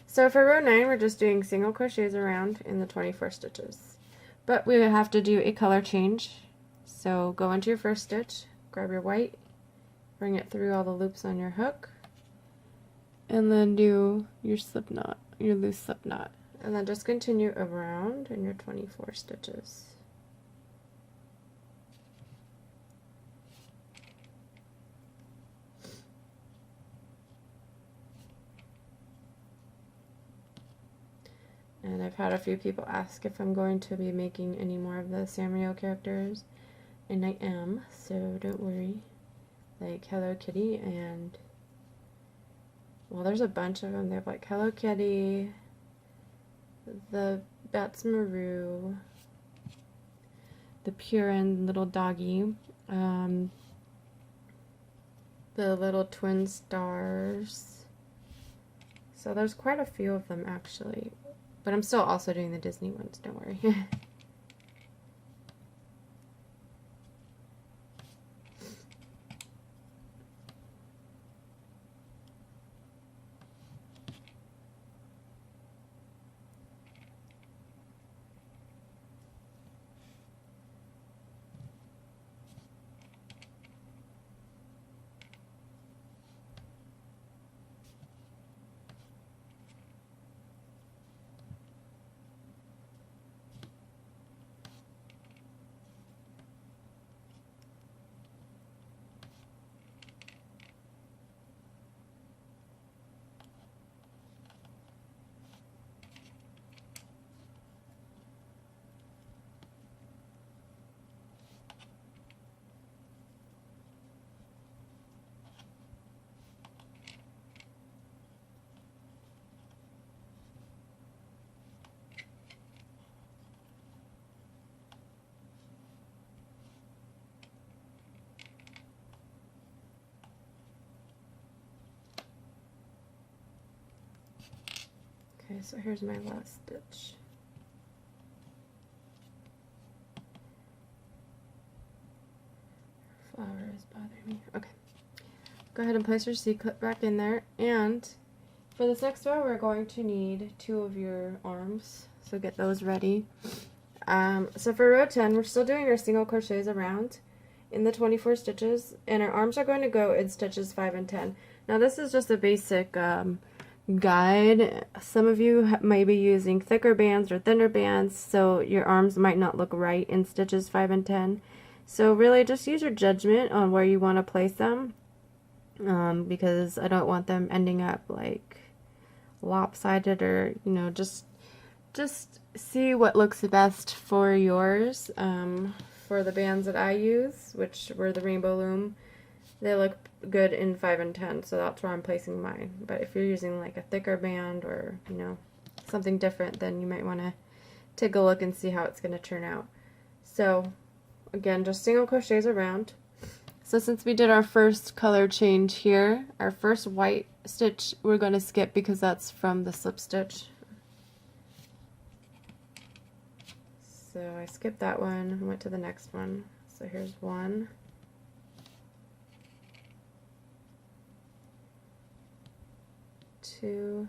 So for row 9, we're just doing single crochets around in the 24 stitches. But we have to do a color change. So go into your first stitch, grab your white, bring it through all the loops on your hook, and then do your slip knot, your loose slip knot. And then just continue around in your 24 stitches. And I've had a few people ask if I'm going to be making any more of the Sanrio characters, and I am, so don't worry. Like Hello Kitty and, well, there's a bunch of them. They have like Hello Kitty, the Bats Maru, the Purin little doggy, the little twin stars. So there's quite a few of them actually. But I'm still also doing the Disney ones, don't worry. Okay, so here's my last stitch. is bothering me. Okay. Go ahead and place your C-clip back in there, and for this next row we're going to need 2 of your arms, so get those ready. So for row 10 we're still doing our single crochets around in the 24 stitches, and our arms are going to go in stitches 5 and 10. Now this is just a basic guide. Some of you may be using thicker bands or thinner bands, so your arms might not look right in stitches 5 and 10. So really just use your judgment on where you want to place them, because I don't want them ending up like lopsided, or you know, just see what looks best for yours. For the bands that I use, which were the Rainbow Loom, they look good in 5 and 10, so that's where I'm placing mine. But if you're using like a thicker band or, you know, something different, then you might want to take a look and see how it's going to turn out. So again, just single crochets around. So since we did our first color change here, our first white stitch we're going to skip because that's from the slip stitch. So I skipped that one and went to the next one. So here's 1, 2,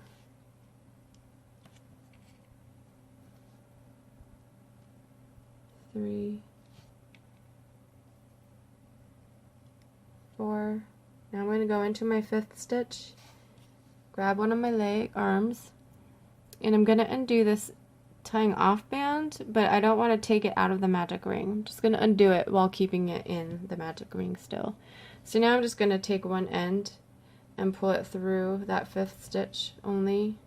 3, 4. Now I'm going to go into my 5th stitch, grab one of my arms, and I'm going to undo this tying off band, but I don't want to take it out of the magic ring. I'm just going to undo it while keeping it in the magic ring still. So now I'm just going to take one end and pull it through that 5th stitch only,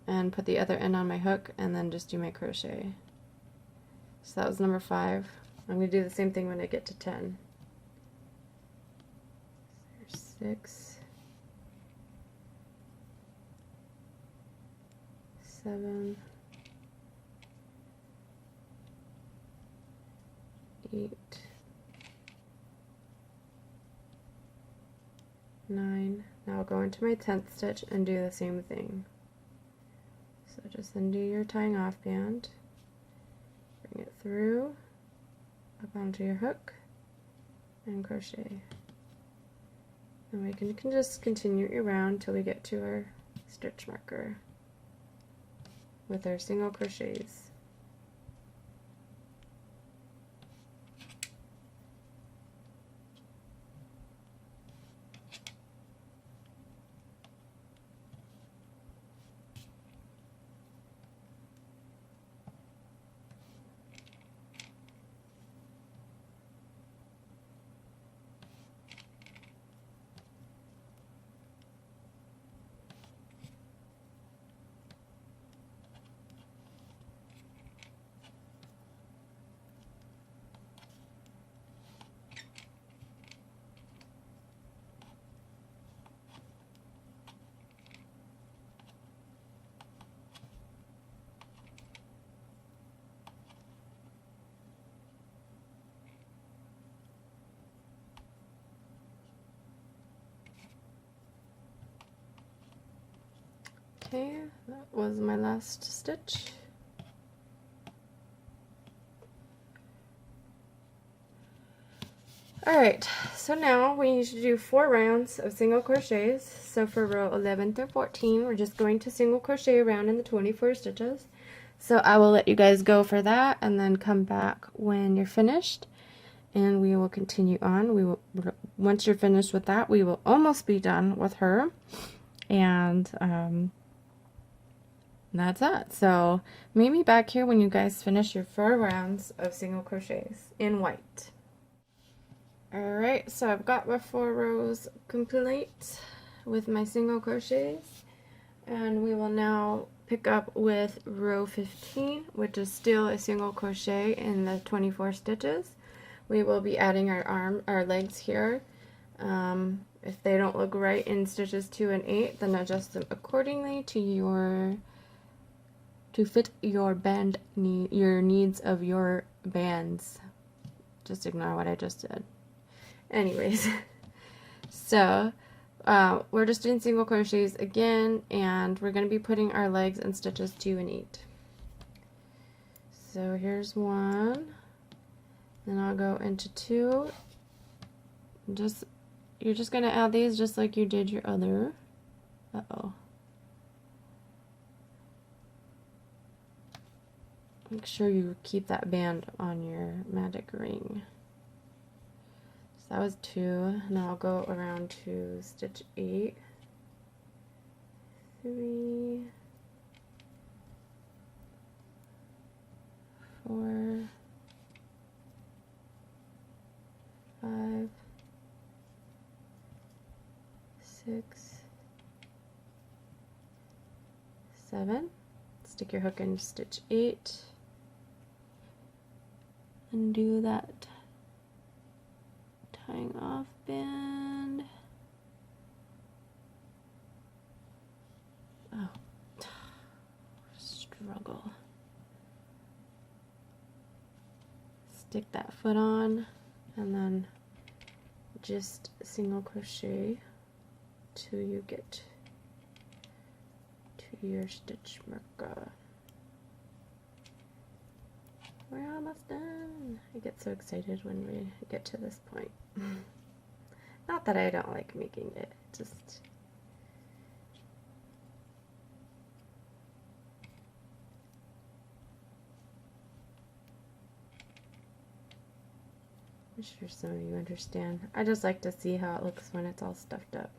and put the other end on my hook, and then just do my crochet. So that was number 5. I'm going to do the same thing when I get to 10. There's 6, 7, 8, 9. Now I'll go into my 10th stitch and do the same thing. So just undo your tying off band, bring it through, up onto your hook, and crochet. And we can just continue around till we get to our stitch marker with our single crochets. Okay, that was my last stitch. Alright, so now we need to do 4 rounds of single crochets. So for row 11 through 14, we're just going to single crochet around in the 24 stitches. So I will let you guys go for that and then come back when you're finished, and we will continue on. Once you're finished with that, we will almost be done with her, and that's that. So meet me back here when you guys finish your 4 rounds of single crochets in white. Alright, so I've got my 4 rows complete with my single crochets, and we will now pick up with row 15, which is still a single crochet in the 24 stitches. We will be adding our legs here. If they don't look right in stitches 2 and 8, then adjust them accordingly to fit your your needs of your bands. Just ignore what I just did. Anyways, so we're just doing single crochets again, and we're going to be putting our legs in stitches 2 and 8. So here's 1, then I'll go into 2, You're just gonna add these just like you did your other. Uh-oh. Make sure you keep that band on your magic ring. So that was 2. Now I'll go around to stitch 8. 3, 4, 5, 6, 7. Stick your hook in stitch 8 and do that tying off band. Oh, struggle. Stick that foot on and then just single crochet till you get to your stitch marker. We're almost done. I get so excited when we get to this point. Not that I don't like making it, just I'm sure some of you understand. I just like to see how it looks when it's all stuffed up.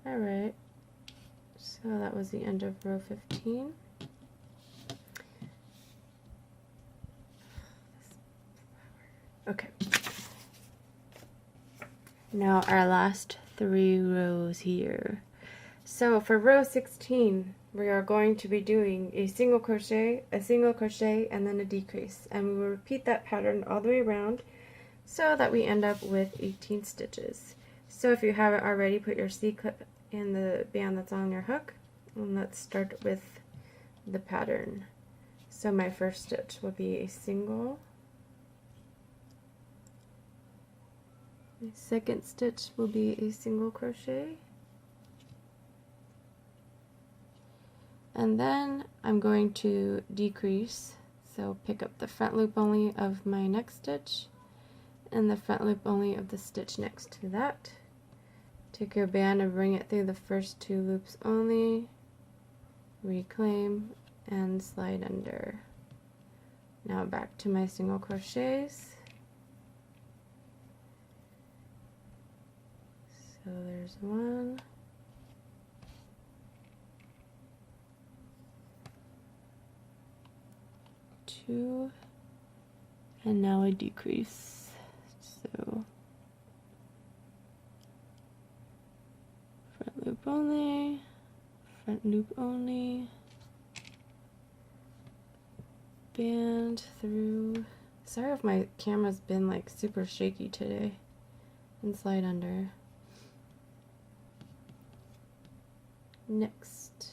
Alright, so that was the end of row 15. Okay. Now our last 3 rows here. So for row 16, we are going to be doing a single crochet, and then a decrease. And we will repeat that pattern all the way around so that we end up with 18 stitches. So if you haven't already, put your C-clip in the band that's on your hook, and let's start with the pattern. So my first stitch will be a single, my second stitch will be a single crochet, and then I'm going to decrease, so pick up the front loop only of my next stitch and the front loop only of the stitch next to that. Take your band and bring it through the first 2 loops only, reclaim, and slide under. Now back to my single crochets. So there's 1, 2, and now a decrease. So front loop only, front loop only, band through. Sorry if my camera's been like super shaky today. And slide under. Next,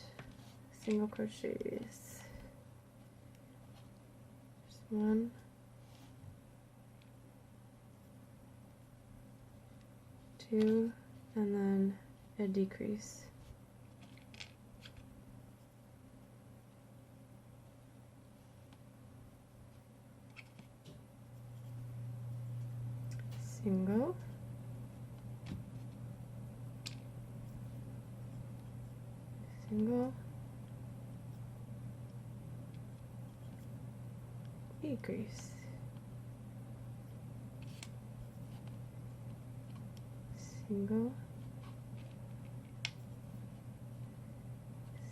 single crochets. 1, 2, and then a decrease. Single, single, decrease, single,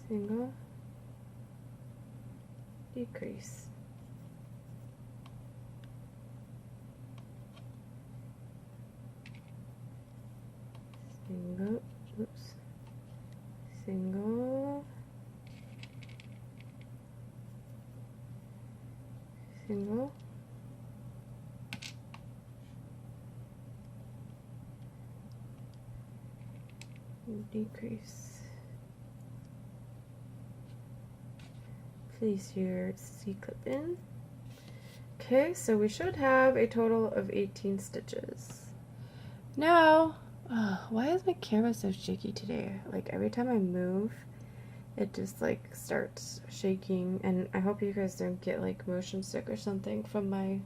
single, decrease. single, oops, single, single, decrease. Place your C-clip in. Okay, so we should have a total of 18 stitches. Now, why is my camera so shaky today? Like every time I move, it just like starts shaking, and I hope you guys don't get like motion sick or something from my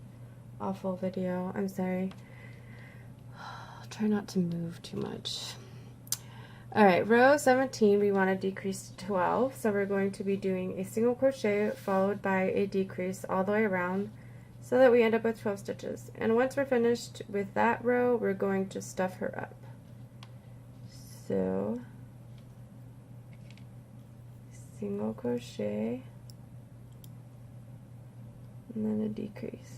awful video. I'm sorry. I'll try not to move too much. Alright, row 17 we want to decrease to 12, so we're going to be doing a single crochet followed by a decrease all the way around so that we end up with 12 stitches. And once we're finished with that row, we're going to stuff her up. So, single crochet and then a decrease.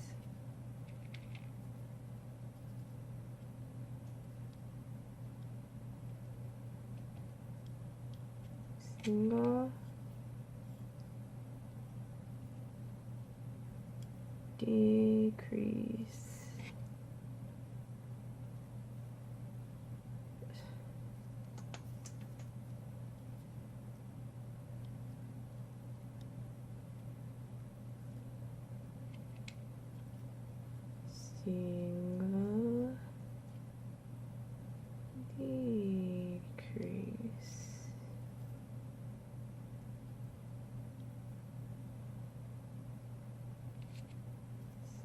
Single, decrease, single, decrease.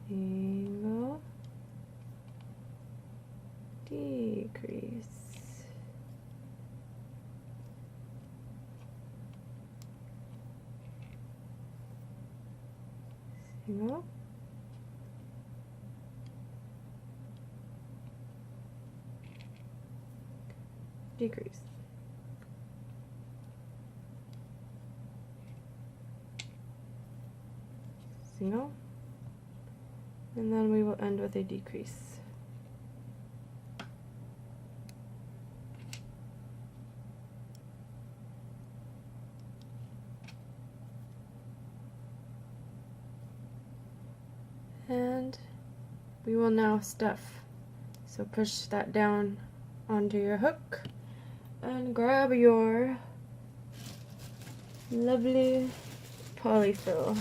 Single, decrease, single, decrease, single, and then we will end with a decrease. And we will now stuff. So push that down onto your hook and grab your lovely polyfil.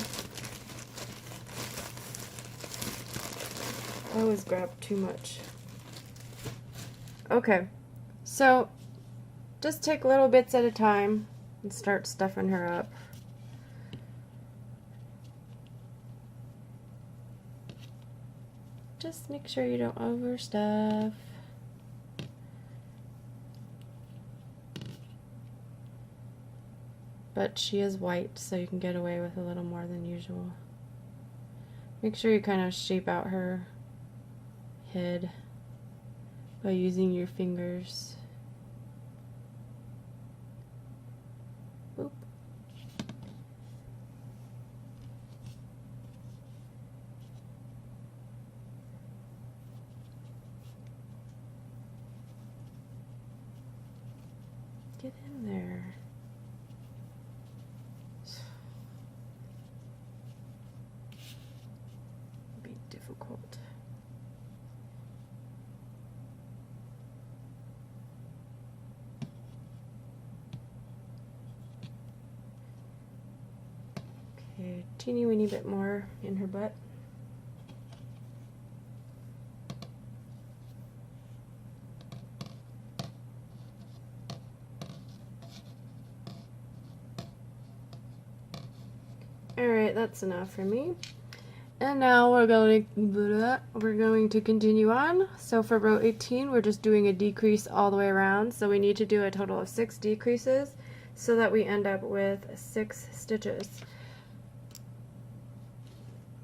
I always grab too much. Okay, so just take little bits at a time and start stuffing her up. Just make sure you don't overstuff. But she is white, so you can get away with a little more than usual. Make sure you kind of shape out her head by using your fingers. Boop. Get in there. Be difficult. Okay, teeny weeny bit more in her butt. Alright, that's enough for me. And now we're going to continue on. So for row 18, we're just doing a decrease all the way around. So we need to do a total of 6 decreases so that we end up with 6 stitches.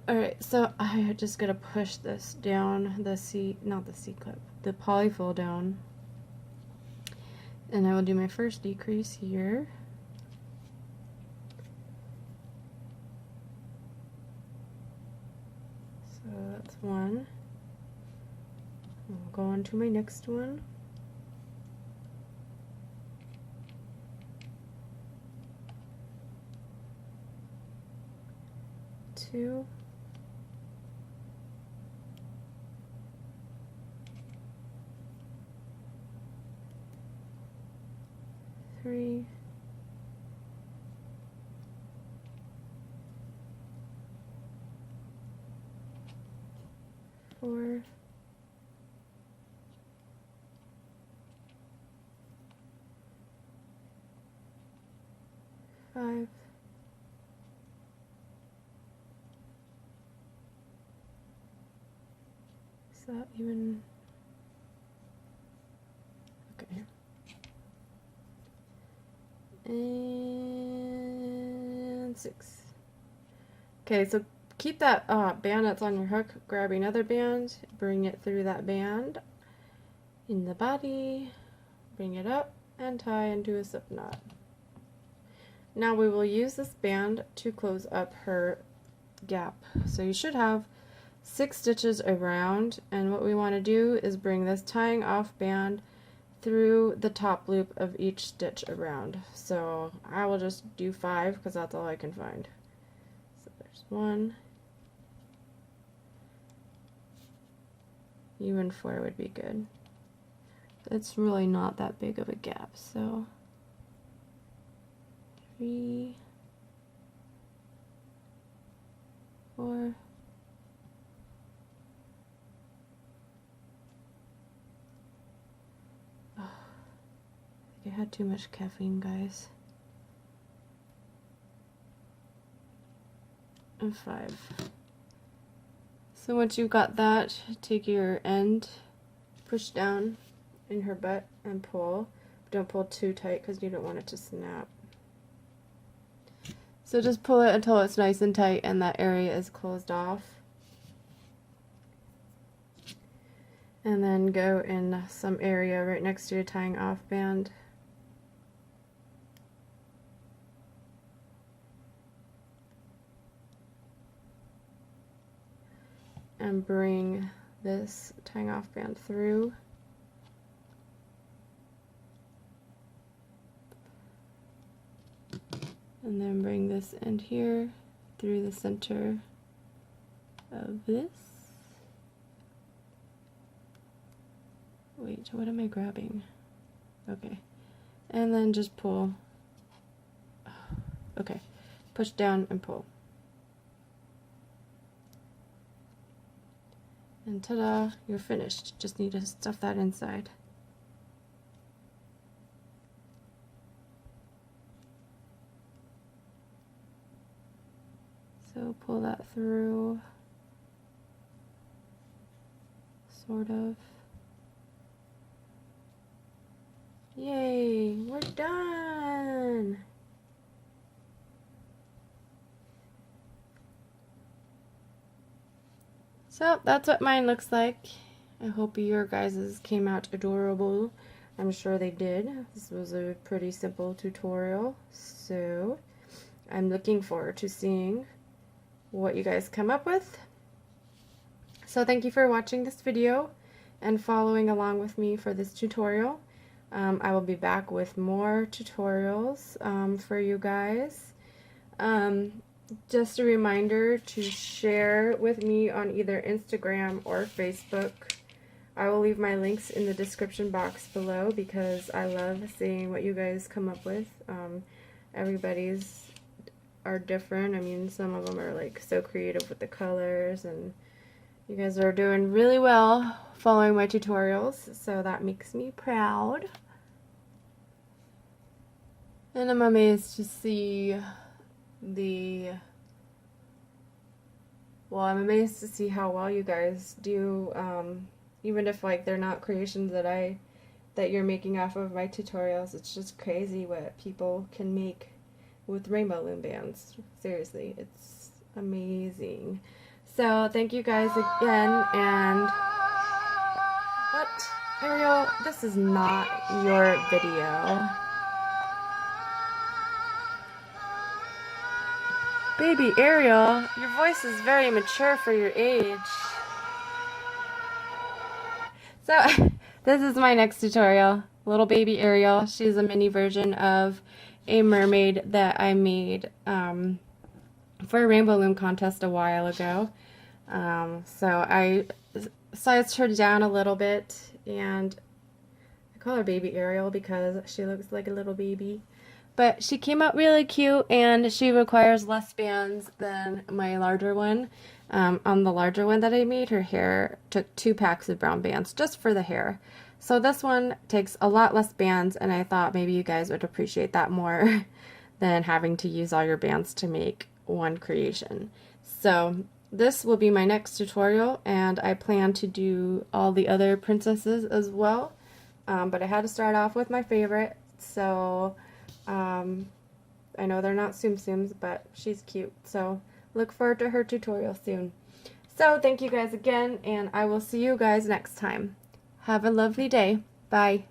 Alright, so I just gotta push this down, the C-clip, the polyfil down. And I will do my first decrease here. So that's one. I'll go on to my next one. 2, 3, 4, 5, 6. Is that even okay? And 6. Okay, so keep that band that's on your hook, grab another band, bring it through that band in the body, bring it up, and tie into a slip knot. Now we will use this band to close up her gap. So you should have 6 stitches around, and what we want to do is bring this tying off band through the top loop of each stitch around. So I will just do 5 because that's all I can find. So there's 1. Even 4 would be good. It's really not that big of a gap, so 3, 4, 5. I had too much caffeine, guys. And 5. So once you've got that, take your end, push down in her butt and pull. Don't pull too tight because you don't want it to snap. So just pull it until it's nice and tight and that area is closed off. And then go in some area right next to your tying off band. And bring this tying off band through. And then bring this end here through the center of this. Wait, what am I grabbing? Okay. And then just pull. Okay. Push down and pull. And ta-da, you're finished. Just need to stuff that inside. So pull that through, sort of. Yay, we're done! So that's what mine looks like. I hope your guys's came out adorable. I'm sure they did. This was a pretty simple tutorial, so I'm looking forward to seeing what you guys come up with. So thank you for watching this video and following along with me for this tutorial. I will be back with more tutorials for you guys. Just a reminder to share with me on either Instagram or Facebook. I will leave my links in the description box below because I love seeing what you guys come up with. Everybody's are different. I mean, some of them are like so creative with the colors, and you guys are doing really well following my tutorials, so that makes me proud. And I'm amazed to see I'm amazed to see how well you guys do, even if like they're not creations that you're making off of my tutorials. It's just crazy what people can make with rainbow loom bands. Seriously, it's amazing. So thank you guys again, and what? Ariel, this is not your video. Baby Ariel, your voice is very mature for your age. So this is my next tutorial. Little baby Ariel. She's a mini version of a mermaid that I made for a Rainbow Loom contest a while ago. So I sized her down a little bit, and I call her Baby Ariel because she looks like a little baby. But she came out really cute, and she requires less bands than my larger one. On the larger one that I made, her hair took 2 packs of brown bands just for the hair. So this one takes a lot less bands, and I thought maybe you guys would appreciate that more than having to use all your bands to make one creation. So this will be my next tutorial, and I plan to do all the other princesses as well. But I had to start off with my favorite, so I know they're not Tsum Tsums, but she's cute. So look forward to her tutorial soon. So thank you guys again, and I will see you guys next time. Have a lovely day. Bye.